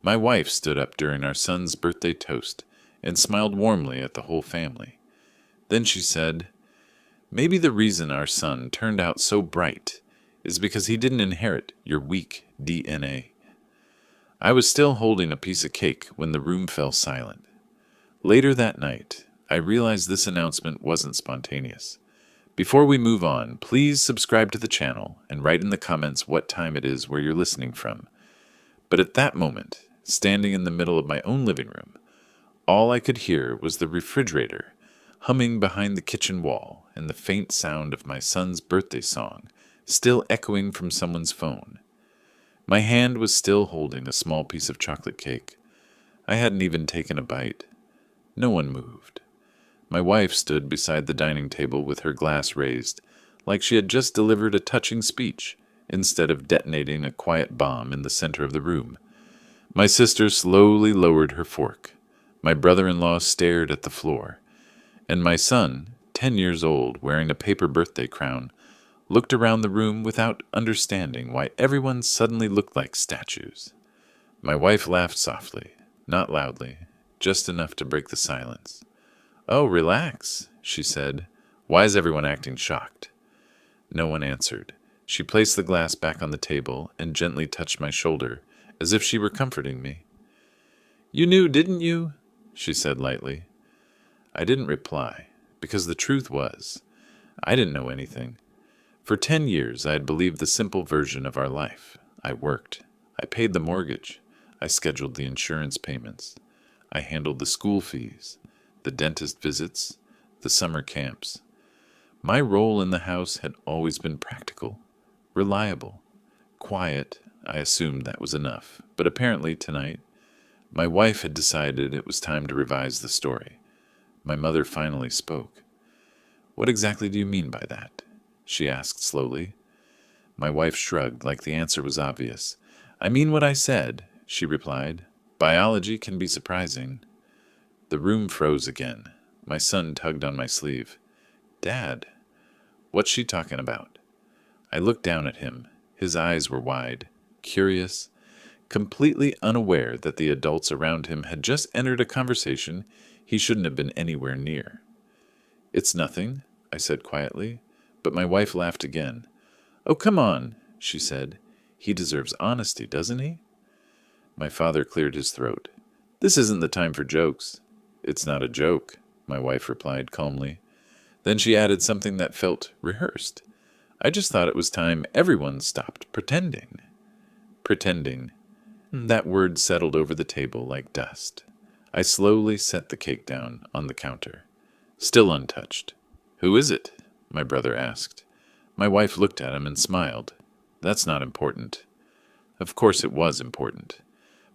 My wife stood up during our son's birthday toast and smiled warmly at the whole family. Then she said, "Maybe the reason our son turned out so bright is because he didn't inherit your weak DNA." I was still holding a piece of cake when the room fell silent. Later that night, I realized this announcement wasn't spontaneous. Before we move on, please subscribe to the channel and write in the comments what time it is where you're listening from. But at that moment, standing in the middle of my own living room, all I could hear was the refrigerator humming behind the kitchen wall and the faint sound of my son's birthday song still echoing from someone's phone. My hand was still holding a small piece of chocolate cake. I hadn't even taken a bite. No one moved. My wife stood beside the dining table with her glass raised, like she had just delivered a touching speech, instead of detonating a quiet bomb in the center of the room. My sister slowly lowered her fork. My brother-in-law stared at the floor. And my son, 10 years old, wearing a paper birthday crown, looked around the room without understanding why everyone suddenly looked like statues. My wife laughed softly, not loudly, just enough to break the silence. "Oh, relax," she said. "Why is everyone acting shocked?" No one answered. She placed the glass back on the table and gently touched my shoulder, as if she were comforting me. "You knew, didn't you?" she said lightly. I didn't reply, because the truth was, I didn't know anything. For 10 years I had believed the simple version of our life. I worked. I paid the mortgage. I scheduled the insurance payments. I handled the school fees, the dentist visits, the summer camps. My role in the house had always been practical, reliable, quiet. I assumed that was enough, but apparently tonight, my wife had decided it was time to revise the story. My mother finally spoke. "What exactly do you mean by that?" she asked slowly. My wife shrugged, like the answer was obvious. "I mean what I said," she replied. "Biology can be surprising." The room froze again. My son tugged on my sleeve. "Dad, what's she talking about?" I looked down at him. His eyes were wide, curious, completely unaware that the adults around him had just entered a conversation he shouldn't have been anywhere near. "It's nothing," I said quietly, but my wife laughed again. "Oh, come on," she said. "He deserves honesty, doesn't he?" My father cleared his throat. "This isn't the time for jokes." "It's not a joke," my wife replied calmly. Then she added something that felt rehearsed. "I just thought it was time everyone stopped pretending." Pretending. That word settled over the table like dust. I slowly set the cake down on the counter, still untouched. "Who is it?" my brother asked. My wife looked at him and smiled. "That's not important." Of course it was important.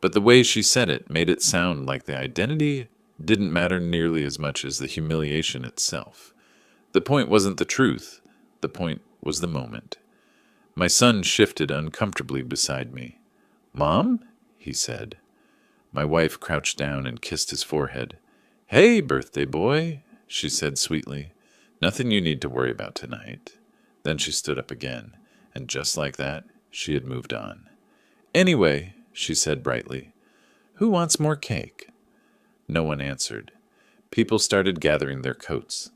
But the way she said it made it sound like the identity didn't matter nearly as much as the humiliation itself. The point wasn't the truth. The point was the moment. My son shifted uncomfortably beside me. "Mom?" he said. My wife crouched down and kissed his forehead. "Hey, birthday boy," she said sweetly. "Nothing you need to worry about tonight." Then she stood up again, and just like that, she had moved on. "Anyway," she said brightly, "who wants more cake?" No one answered. People started gathering their coats.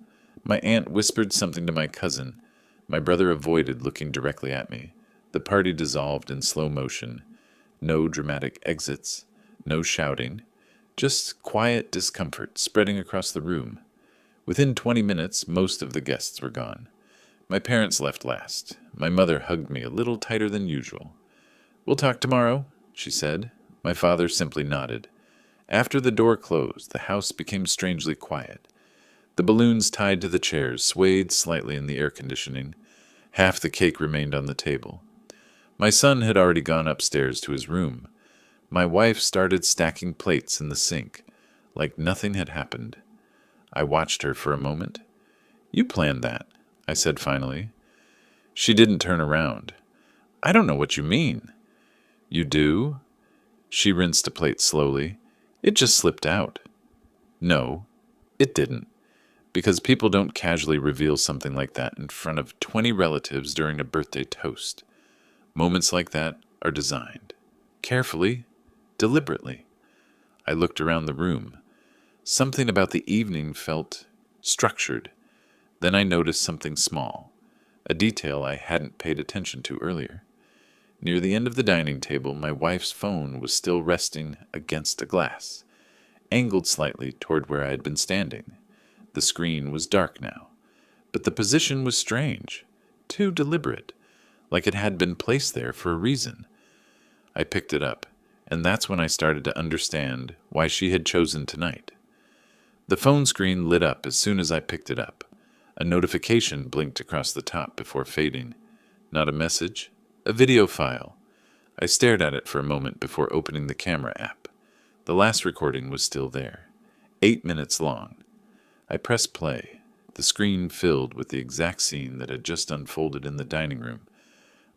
My aunt whispered something to my cousin. My brother avoided looking directly at me. The party dissolved in slow motion. No dramatic exits, no shouting, just quiet discomfort spreading across the room. Within 20 minutes, most of the guests were gone. My parents left last. My mother hugged me a little tighter than usual. "We'll talk tomorrow," she said. My father simply nodded. After the door closed, the house became strangely quiet. The balloons tied to the chairs swayed slightly in the air conditioning. Half the cake remained on the table. My son had already gone upstairs to his room. My wife started stacking plates in the sink, like nothing had happened. I watched her for a moment. "You planned that," I said finally. She didn't turn around. "I don't know what you mean." "You do?" She rinsed a plate slowly. "It just slipped out." "No, it didn't. Because people don't casually reveal something like that in front of 20 relatives during a birthday toast. Moments like that are designed. Carefully, deliberately. I looked around the room. Something about the evening felt structured. Then I noticed something small, a detail I hadn't paid attention to earlier. Near the end of the dining table, my wife's phone was still resting against a glass, angled slightly toward where I had been standing. The screen was dark now, but the position was strange, too deliberate, like it had been placed there for a reason. I picked it up, and that's when I started to understand why she had chosen tonight. The phone screen lit up as soon as I picked it up. A notification blinked across the top before fading. Not a message, a video file. I stared at it for a moment before opening the camera app. The last recording was still there, 8 minutes long. I pressed play. The screen filled with the exact scene that had just unfolded in the dining room.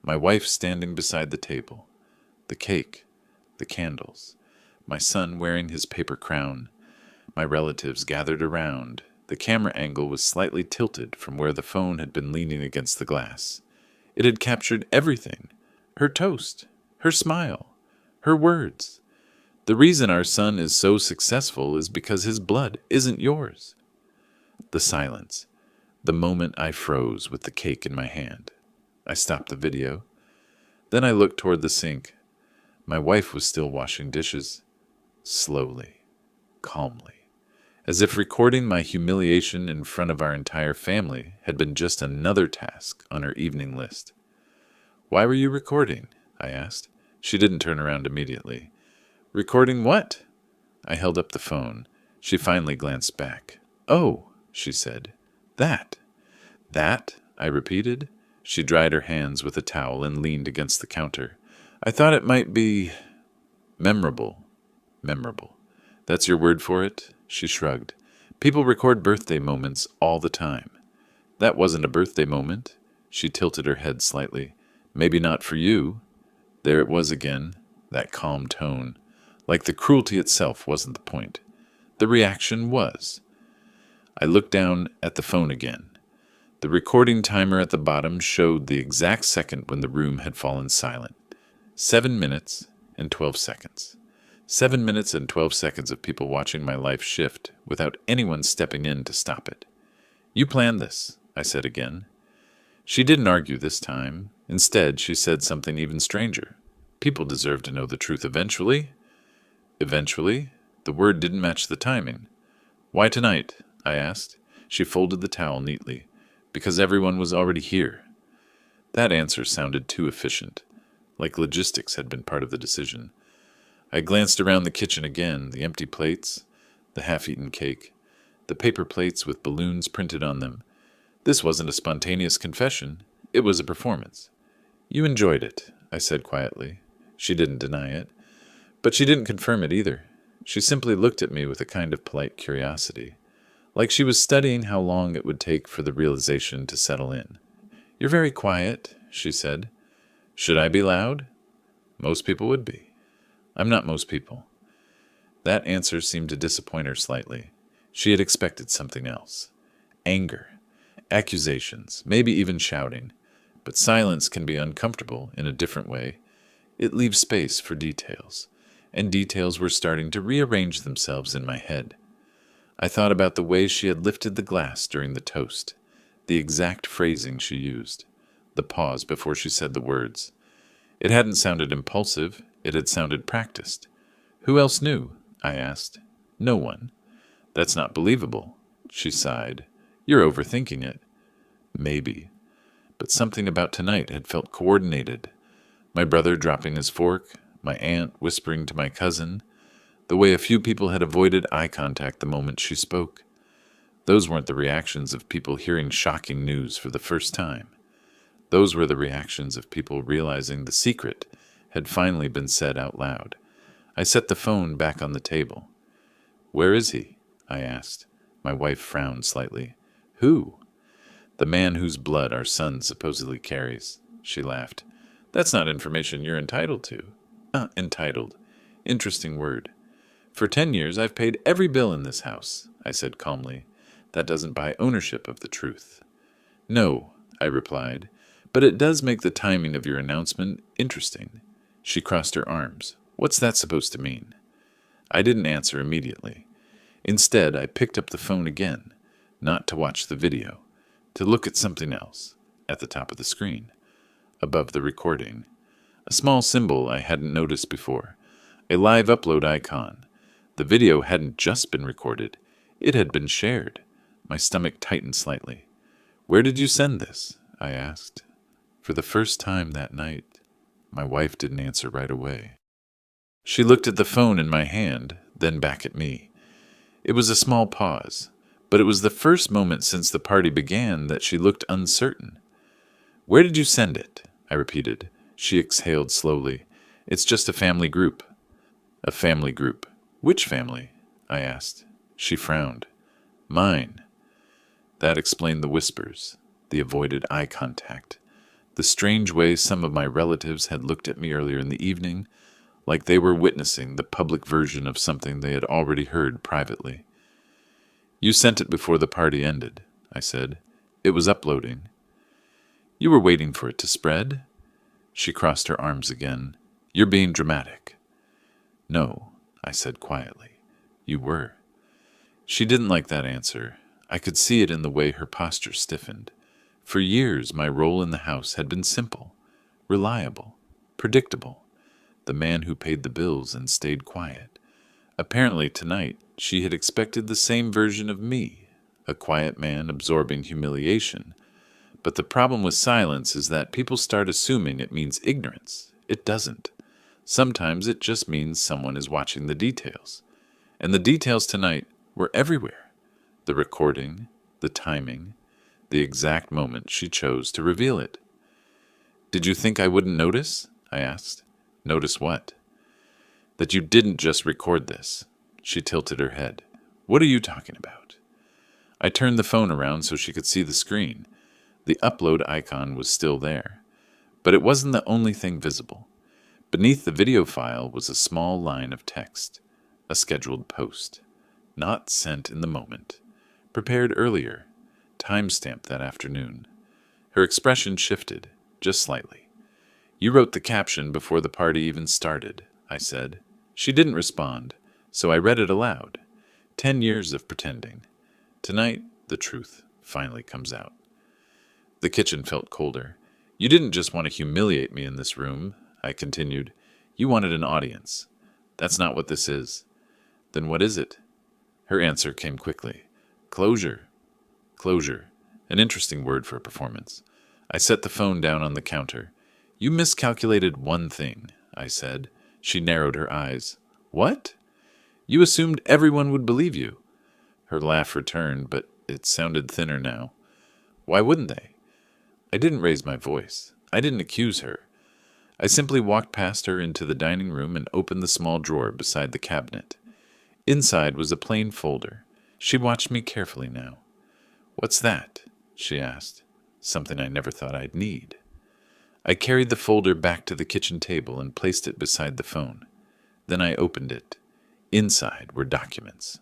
My wife standing beside the table. The cake, the candles, my son wearing his paper crown, my relatives gathered around. The camera angle was slightly tilted from where the phone had been leaning against the glass. It had captured everything. Her toast, her smile, her words. The reason our son is so successful is because his blood isn't yours. The silence. The moment I froze with the cake in my hand. I stopped the video. Then I looked toward the sink. My wife was still washing dishes. Slowly, calmly, as if recording my humiliation in front of our entire family had been just another task on her evening list. "Why were you recording?" I asked. She didn't turn around immediately. "Recording what?" I held up the phone. She finally glanced back. "Oh," she said. "That." "That?" I repeated. She dried her hands with a towel and leaned against the counter. "I thought it might be memorable." Memorable. "That's your word for it?" She shrugged. "People record birthday moments all the time." "That wasn't a birthday moment." She tilted her head slightly. "Maybe not for you." There it was again, that calm tone. Like the cruelty itself wasn't the point. The reaction was. I looked down at the phone again. The recording timer at the bottom showed the exact second when the room had fallen silent. 7 minutes and 12 seconds. 7 minutes and 12 seconds of people watching my life shift without anyone stepping in to stop it. "You planned this," I said again. She didn't argue this time. Instead, she said something even stranger. "People deserve to know the truth eventually." Eventually? The word didn't match the timing. "Why tonight?" I asked. She folded the towel neatly. "Because everyone was already here." That answer sounded too efficient, like logistics had been part of the decision. I glanced around the kitchen again, the empty plates, the half-eaten cake, the paper plates with balloons printed on them. This wasn't a spontaneous confession. It was a performance. "You enjoyed it," I said quietly. She didn't deny it. But she didn't confirm it either. She simply looked at me with a kind of polite curiosity, like she was studying how long it would take for the realization to settle in. "You're very quiet," she said. "Should I be loud?" "Most people would be." "I'm not most people." That answer seemed to disappoint her slightly. She had expected something else. Anger, accusations, maybe even shouting. But silence can be uncomfortable in a different way. It leaves space for details. And details were starting to rearrange themselves in my head. I thought about the way she had lifted the glass during the toast, the exact phrasing she used, the pause before she said the words. It hadn't sounded impulsive, it had sounded practiced. "Who else knew?" I asked. "No one." "That's not believable," she sighed. "You're overthinking it." Maybe. But something about tonight had felt coordinated. My brother dropping his fork, my aunt whispering to my cousin, the way a few people had avoided eye contact the moment she spoke. Those weren't the reactions of people hearing shocking news for the first time. Those were the reactions of people realizing the secret had finally been said out loud. I set the phone back on the table. "Where is he?" I asked. My wife frowned slightly. "Who?" "The man whose blood our son supposedly carries." She laughed. "That's not information you're entitled to." Entitled. Interesting word. "For 10 years I've paid every bill in this house," I said calmly. "That doesn't buy ownership of the truth." "No," I replied, "but it does make the timing of your announcement interesting." She crossed her arms. What's that supposed to mean? I didn't answer immediately. Instead, I picked up the phone again, not to watch the video, to look at something else, at the top of the screen, above the recording. A small symbol I hadn't noticed before, a live upload icon. The video hadn't just been recorded, it had been shared. My stomach tightened slightly. "Where did you send this?" I asked. For the first time that night, my wife didn't answer right away. She looked at the phone in my hand, then back at me. It was a small pause, but it was the first moment since the party began that she looked uncertain. "Where did you send it?" I repeated. She exhaled slowly. "It's just a family group." "A family group? Which family?" I asked. She frowned. "Mine." That explained the whispers, the avoided eye contact, the strange way some of my relatives had looked at me earlier in the evening, like they were witnessing the public version of something they had already heard privately. "You sent it before the party ended," I said. "It was uploading." "You were waiting for it to spread?" She crossed her arms again. "You're being dramatic." "No," I said quietly. "You were." She didn't like that answer. I could see it in the way her posture stiffened. For years, my role in the house had been simple, reliable, predictable. The man who paid the bills and stayed quiet. Apparently tonight, she had expected the same version of me, a quiet man absorbing humiliation. But the problem with silence is that people start assuming it means ignorance. It doesn't. Sometimes it just means someone is watching the details. And the details tonight were everywhere. The recording, the timing, the exact moment she chose to reveal it. "Did you think I wouldn't notice?" I asked. "Notice what?" "That you didn't just record this." She tilted her head. "What are you talking about?" I turned the phone around so she could see the screen. The upload icon was still there. But it wasn't the only thing visible. Beneath the video file was a small line of text, a scheduled post. Not sent in the moment. Prepared earlier. Time-stamped that afternoon. Her expression shifted, just slightly. "You wrote the caption before the party even started," I said. She didn't respond, so I read it aloud. 10 years of pretending. Tonight, the truth finally comes out. The kitchen felt colder. "You didn't just want to humiliate me in this room," I continued. "You wanted an audience. That's not what this is." "Then what is it?" Her answer came quickly. "Closure." Closure. An interesting word for a performance. I set the phone down on the counter. "You miscalculated one thing," I said. She narrowed her eyes. "What?" "You assumed everyone would believe you." Her laugh returned, but it sounded thinner now. "Why wouldn't they?" I didn't raise my voice. I didn't accuse her. I simply walked past her into the dining room and opened the small drawer beside the cabinet. Inside was a plain folder. She watched me carefully now. "What's that?" she asked. Something I never thought I'd need. I carried the folder back to the kitchen table and placed it beside the phone. Then I opened it. Inside were documents.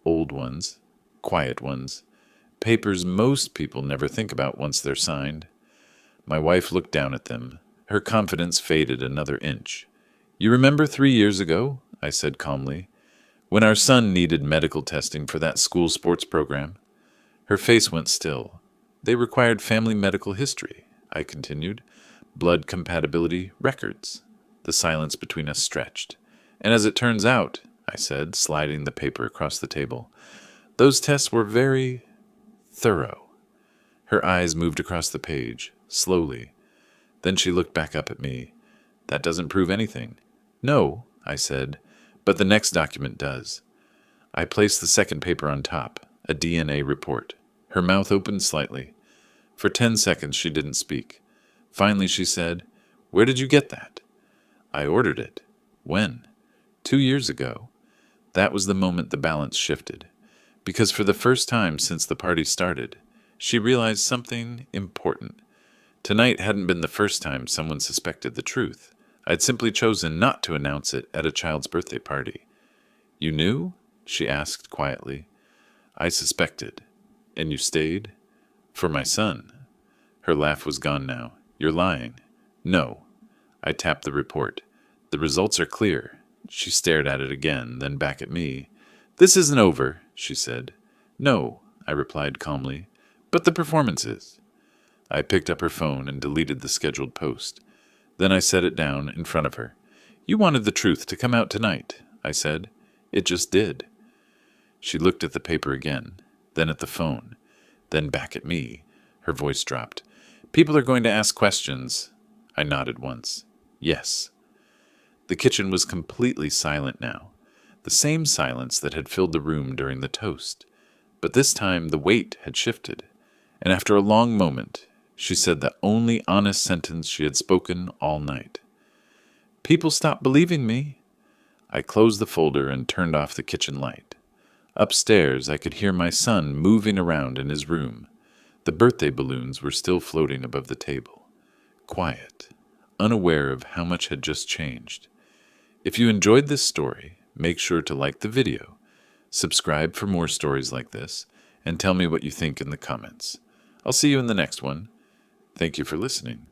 Old ones, quiet ones, papers most people never think about once they're signed. My wife looked down at them. Her confidence faded another inch. "You remember 3 years ago?" I said calmly. "When our son needed medical testing for that school sports program?" Her face went still. "They required family medical history," I continued. "Blood compatibility records." The silence between us stretched. "And as it turns out," I said, sliding the paper across the table, "those tests were very thorough." Her eyes moved across the page, slowly. Then she looked back up at me. "That doesn't prove anything." "No," I said, "but the next document does." I placed the second paper on top, a DNA report. Her mouth opened slightly. For 10 seconds she didn't speak. Finally she said, "Where did you get that?" "I ordered it." "When?" 2 years ago." That was the moment the balance shifted. Because for the first time since the party started, she realized something important. Tonight hadn't been the first time someone suspected the truth. I'd simply chosen not to announce it at a child's birthday party. "You knew?" she asked quietly. "I suspected." "And you stayed?" "For my son." Her laugh was gone now. "You're lying." "No." I tapped the report. "The results are clear. She stared at it again, then back at me. "This isn't over," she said. "No," I replied calmly, "but the performance is." I picked up her phone and deleted the scheduled post. Then I set it down in front of her. "You wanted the truth to come out tonight," I said. "It just did." She looked at the paper again, then at the phone, then back at me. Her voice dropped. "People are going to ask questions." I nodded once. "Yes." The kitchen was completely silent now, the same silence that had filled the room during the toast. But this time the weight had shifted, and after a long moment, she said the only honest sentence she had spoken all night. "People stopped believing me." I closed the folder and turned off the kitchen light. Upstairs, I could hear my son moving around in his room. The birthday balloons were still floating above the table. Quiet, unaware of how much had just changed. If you enjoyed this story, make sure to like the video, subscribe for more stories like this, and tell me what you think in the comments. I'll see you in the next one. Thank you for listening.